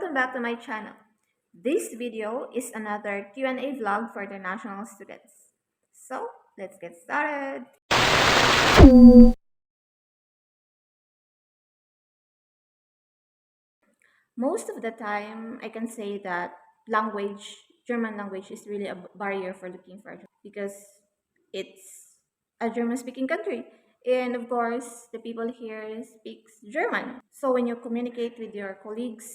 welcome back to my channel. This video is another Q&A vlog for international students. So, let's get started. Most of the time, I can say that language, German language is really a barrier for looking for a job because it's a German-speaking country. And of course, the people here speaks German. So when you communicate with your colleagues,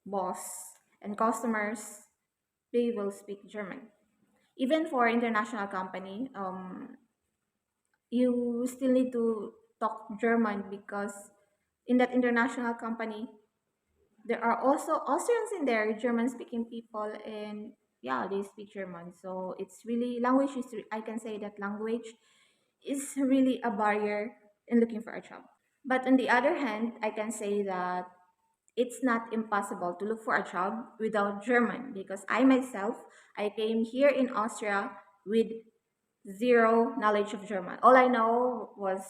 boss, and customers, they will speak German. Even for international company, you still need to talk German because in that international company, there are also Austrians in there, German speaking people, and yeah, they speak German. So it's really language is I can say that language is really a barrier in looking for a job. But on the other hand, I can say that it's not impossible to look for a job without German because I myself I came here in Austria with zero knowledge of German. All I know was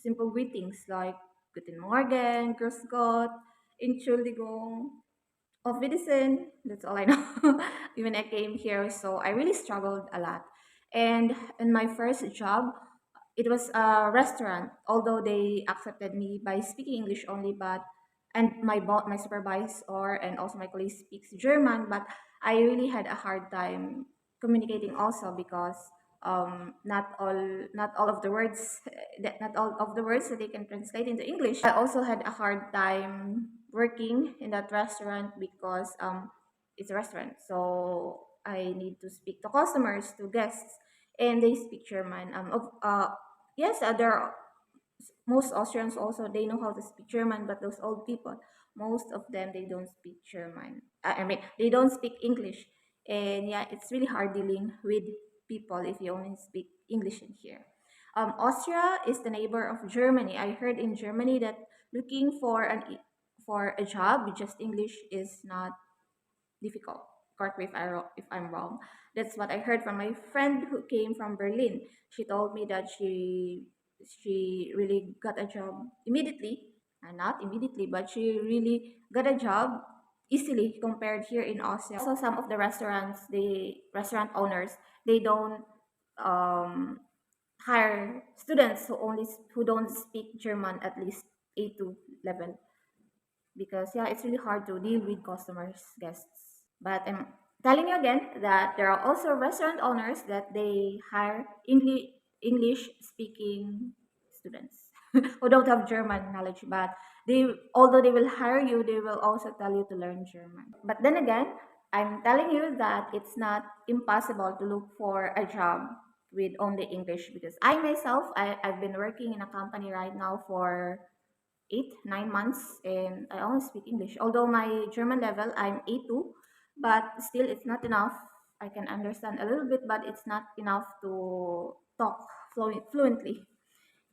simple greetings like Guten Morgen, Grüß Gott, Entschuldigung, Auf Wiedersehen. That's all I know when I came here. So I really struggled a lot. And in my first job, it was a restaurant. Although they accepted me by speaking English only, but and my supervisor, and also my colleague speaks German, but I really had a hard time communicating also because not all of the words that not all of the words that they can translate into English. I also had a hard time working in that restaurant because it's a restaurant, so I need to speak to customers, to guests, and they speak German. Yes, there are most Austrians also they know how to speak German, but those old people, most of them they don't speak German. I mean, they don't speak English, and yeah, it's really hard dealing with people if you only speak English in here. Austria is the neighbor of Germany. I heard in Germany that looking for for a job with just English is not difficult. Correct me if I'm wrong. That's what I heard from my friend who came from Berlin. She told me that she really got a job immediately, not immediately, but she really got a job easily compared here in Austria. Also, some of the restaurant owners, they don't um, hire students who don't speak German at least A2 level because yeah, it's really hard to deal with customers, guests. But I'm telling you again that there are also restaurant owners that they hire English speaking students who don't have German knowledge, but they although they will hire you, they will also tell you to learn German. But then again, I'm telling you that it's not impossible to look for a job with only English because I myself I've been working in a company right now for 8 9 months and I only speak English. Although my German level I'm A2, but still it's not enough. I can understand a little bit, but it's not enough to talk fluently.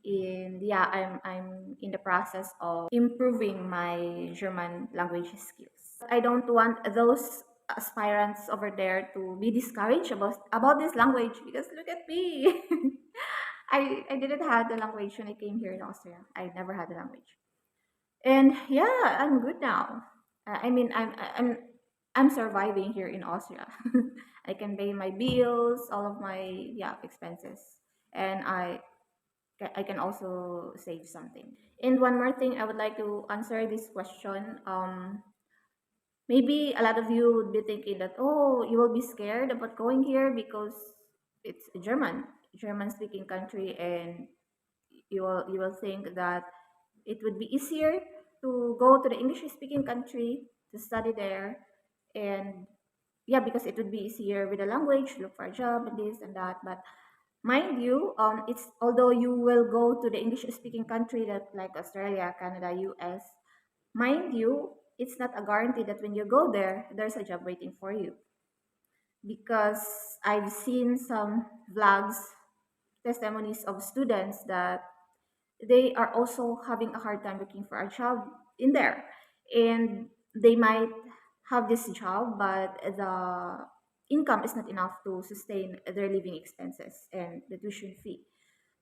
And yeah, I'm in the process of improving my German language skills. I don't want those aspirants over there to be discouraged about this language because look at me. I didn't have the language when I came here in Austria. I never had the language. And yeah, I'm good now. I mean, I'm surviving here in Austria. I can pay my bills, all of my yeah expenses, and I can also save something. And one more thing, I would like to answer this question. Maybe a lot of you would be thinking that oh, you will be scared about going here because it's a German speaking country, and you will think that it would be easier to go to the English speaking country to study there. And yeah, because it would be easier with the language, look for a job and this and that. But mind you, it's although you will go to the English speaking country that like Australia, Canada, US, mind you, it's not a guarantee that when you go there, there's a job waiting for you. Because I've seen some vlogs, testimonies of students that they are also having a hard time looking for a job in there, and they might have this job but the income is not enough to sustain their living expenses and the tuition fee.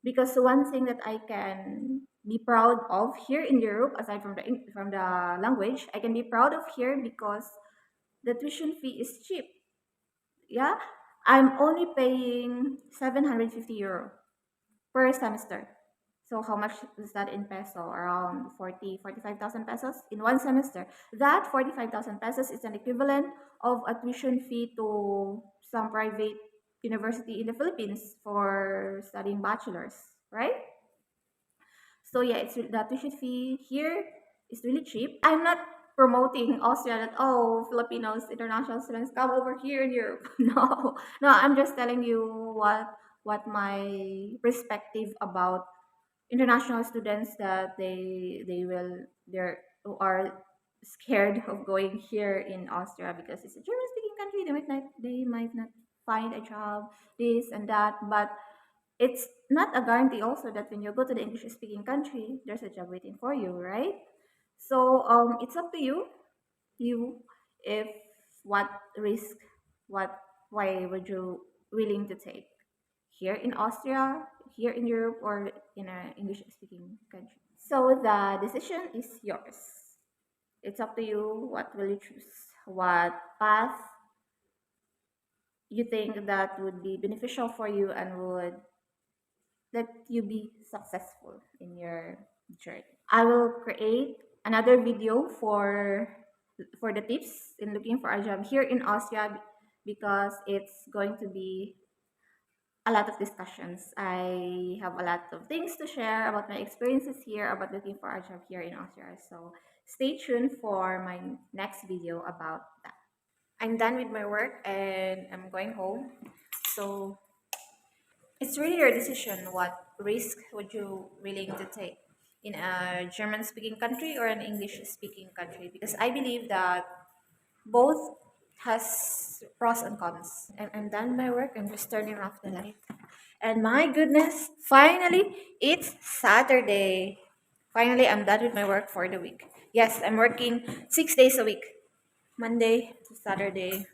because one thing that I can be proud of here in Europe, aside from from the language, I can be proud of here because the tuition fee is cheap. Yeah, I'm only paying 750 euro per semester. So how much is that in peso? Around 45,000 pesos in one semester. That 45,000 pesos is an equivalent of a tuition fee to some private university in the Philippines for studying bachelor's, right? So yeah, the tuition fee here is really cheap. I'm not promoting Austria that, oh, Filipinos international students come over here in Europe. No, no, I'm just telling you what my perspective about international students, that they're who are scared of going here in Austria because it's a German speaking country. They might not find a job, this and that, but it's not a guarantee also that when you go to the English speaking country, there's a job waiting for you, right? So it's up to you if what risk, what why would you willing to take here in Austria, here in Europe, or in an English speaking country. So the decision is yours. It's up to you what will you choose, what path you think that would be beneficial for you and would let you be successful in your journey. I will create another video for the tips in looking for a job here in Austria because it's going to be a lot of discussions. I have a lot of things to share about my experiences here about looking for a job here in Austria. So stay tuned for my next video about that. I'm done with my work and I'm going home. So it's really your decision. What risk would you willing to take in a German speaking country or an English speaking country? Because I believe that both has pros and cons. And I'm done my work. I'm just turning off the light. And my goodness, finally, it's Saturday. Finally, I'm done with my work for the week. Yes, I'm working 6 days a week, Monday to Saturday.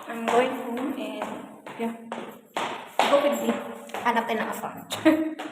I'm going home and yeah, go with me. Hanap tayo ng account.